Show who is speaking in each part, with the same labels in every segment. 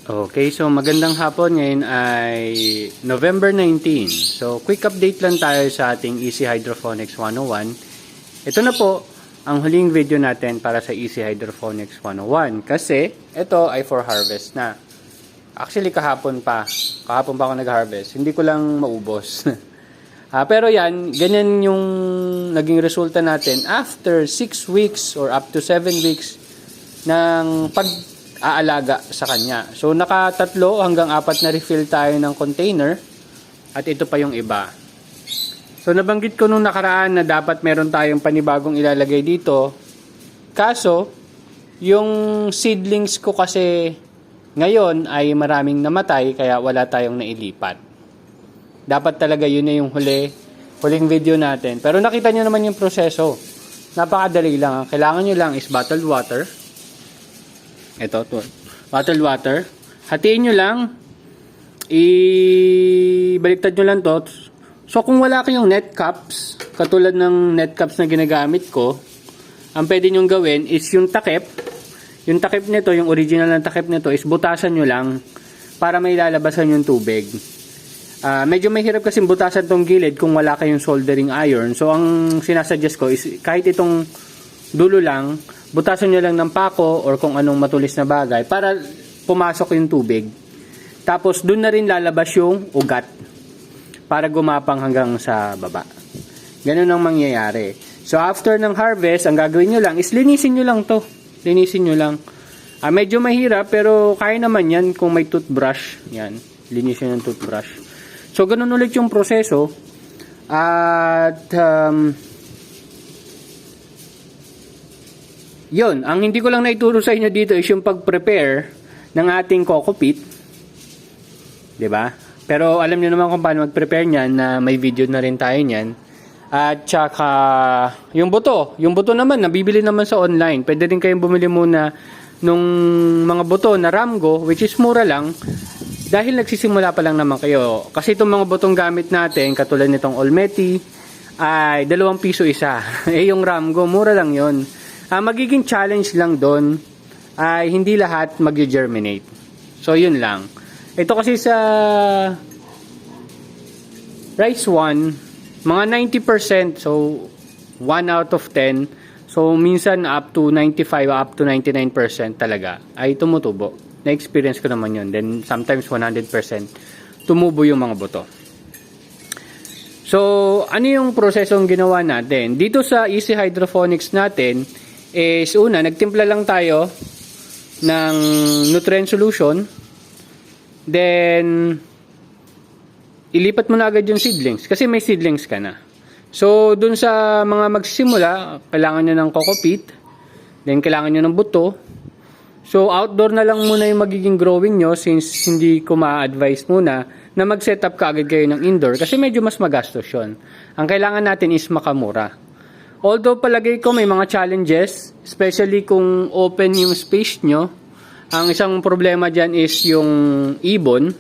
Speaker 1: Okay, so magandang hapon. Ngayon ay November 19. So, quick update lang tayo sa ating Easy Hydroponics 101. Ito na po ang huling video natin para sa Easy Hydroponics 101. Kasi, ito ay for harvest na. Actually, kahapon pa ako nag-harvest. Hindi ko lang maubos. Pero yan, ganyan yung naging resulta natin after 6 weeks or up to 7 weeks ng pag-aalaga sa kanya. So, naka-3 hanggang 4 na refill tayo ng container at ito pa yung iba. So, nabanggit ko nung nakaraan na dapat meron tayong panibagong ilalagay dito. Kaso, yung seedlings ko kasi ngayon ay maraming namatay kaya wala tayong nailipat. Dapat talaga yun na yung huling video natin. Pero nakita nyo naman yung proseso. Napakadali lang. Kailangan nyo lang is bottled water. Ito, bottled water. Hatiin nyo lang. Ibaliktad nyo lang to. So, kung wala kayong net cups, katulad ng net cups na ginagamit ko, ang pwede nyo gawin is yung takip. Yung takip nito, yung original na takip nito, is butasan nyo lang para may lalabasan yung tubig. Medyo mahirap kasi butasan tong gilid kung wala kayong soldering iron. So, ang sinasuggest ko is kahit itong dulo lang, butasan nyo lang ng pako or kung anong matulis na bagay para pumasok yung tubig. Tapos, dun na rin lalabas yung ugat para gumapang hanggang sa baba. Ganun ang mangyayari. So, after ng harvest, ang gagawin nyo lang is linisin nyo lang to. Linisin nyo lang. Medyo mahirap pero kaya naman yan kung may toothbrush. Yan. Linisin yung toothbrush. So, ganun ulit yung proseso. At, yun. Ang hindi ko lang naituro sa inyo dito is yung pag-prepare ng ating coco peat. Diba? Pero, alam niyo naman kung paano mag-prepare niyan na may video na rin tayo niyan. At, saka, yung buto. Yung buto naman, nabibili naman sa online. Pwede rin kayong bumili muna nung mga buto na Ramgo, which is mura lang. Dahil nagsisimula pa lang naman kayo. Kasi itong mga botong gamit natin, katulad nitong Olmeti, ay 2 piso isa. Yung Ramgo, mura lang yon. Magiging challenge lang doon ay hindi lahat mag-germinate. So, yun lang. Ito kasi sa rice 1, mga 90%, so 1 out of 10, so minsan up to 95, up to 99% talaga ay tumutubo. Na-experience ko naman yun. Then, sometimes 100% tumubo yung mga buto. So, ano yung prosesong ginawa natin? Dito sa Easy Hydroponics natin, is una, nagtimpla lang tayo ng nutrient solution. Then, ilipat mo na agad yung seedlings. Kasi may seedlings ka na. So, dun sa mga magsisimula, kailangan nyo ng coco peat. Then, kailangan nyo ng buto. So, outdoor na lang muna yung magiging growing nyo since hindi ko ma-advise muna na mag-setup ka agad kayo ng indoor kasi medyo mas magastos yun. Ang kailangan natin is makamura. Although palagay ko may mga challenges, especially kung open yung space nyo. Ang isang problema dyan is yung ibon.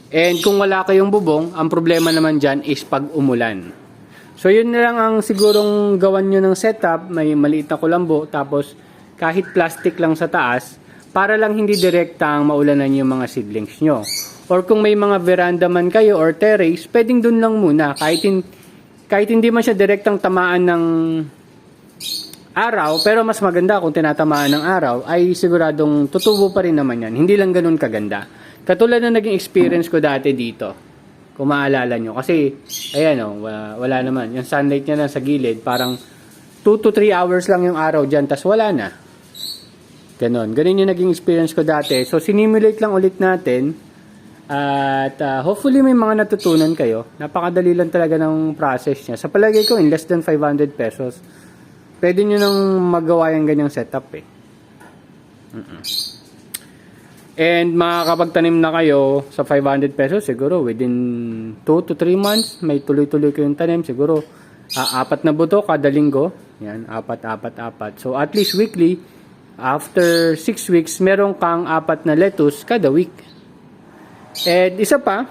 Speaker 1: And kung wala kayong bubong, ang problema naman dyan is pag umulan. So, yun na lang ang sigurong gawan nyo ng setup. May maliit na kulambo, tapos kahit plastic lang sa taas, para lang hindi direktang maulanan yung mga seedlings nyo. Or kung may mga veranda man kayo or terrace, pwedeng dun lang muna. Kahit hindi man siya direktang tamaan ng araw, pero mas maganda kung tinatamaan ng araw, ay siguradong tutubo pa rin naman yan. Hindi lang ganun kaganda. Katulad na naging experience ko dati dito. Kung maalala nyo. Kasi, ayan o, wala naman. Yung sunlight niya lang sa gilid, parang 2 to 3 hours lang yung araw dyan, tas wala na. Ganon. Ganon yung naging experience ko dati. So, sinimulate lang ulit natin. At hopefully may mga natutunan kayo. Napakadali lang talaga ng process niya. Sa palagay ko, in less than 500 pesos, pwede nyo nang magawa yung ganyang setup eh. And makakapagtanim na kayo sa 500 pesos, siguro within 2 to 3 months, may tuloy-tuloy kayong tanim. Siguro, 4 na buto kada linggo. Yan, 4. So, at least weekly, after 6 weeks, meron kang 4 na lettuce kada week. And isa pa,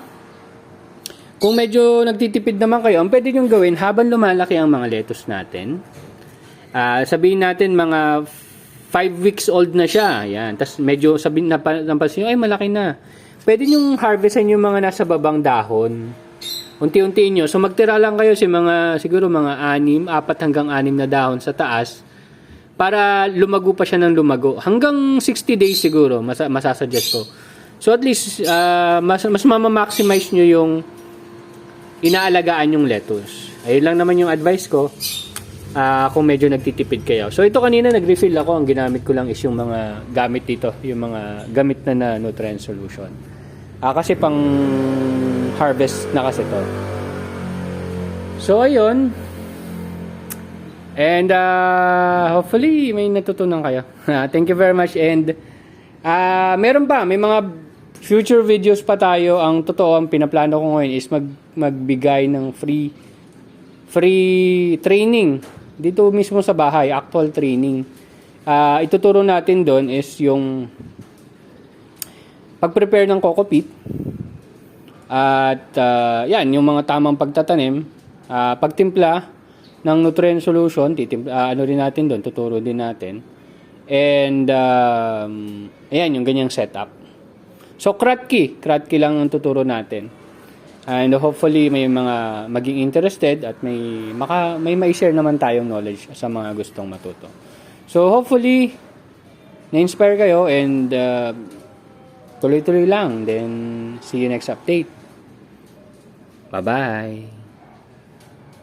Speaker 1: kung medyo nagtitipid naman kayo, ang pwede nyo gawin habang lumalaki ang mga lettuce natin. Sabihin natin mga 5 weeks old na siya. Yan. Tapos medyo napansin nyo, ay malaki na. Pwede nyong harvestin yung mga nasa babang dahon. Unti-untiin nyo. So magtira lang kayo siguro mga 4 hanggang 6 na dahon sa taas para lumago pa siya ng lumago. Hanggang 60 days siguro masasuggest ko. So at least mas mama-maximize nyo yung inaalagaan yung lettuce. Ayun lang naman yung advice ko. Kung medyo nagtitipid kayo. So ito kanina nag-refill ako, ang ginamit ko lang is yung mga gamit dito, yung mga gamit na nutrient solution. Kasi pang harvest na kasi to. So ayun. And hopefully may natutunan kayo. Thank you very much, and meron pa, may mga future videos pa tayo. Ang totoo, ang pinaplano ko ngayon is magbigay ng free training dito mismo sa bahay, actual training. Ituturo natin doon is yung pag-prepare ng coco peat at yan, yung mga tamang pagtatanim, pagtimpla ng nutrient solution, ano rin natin doon, tuturo din natin. And ayan, yung ganyang setup. So kratki lang ang tuturo natin. And hopefully may mga maging interested at may mai-share naman tayong knowledge sa mga gustong matuto. So hopefully na-inspire kayo, and tuloy-tuloy lang. Then see you next update. Bye-bye.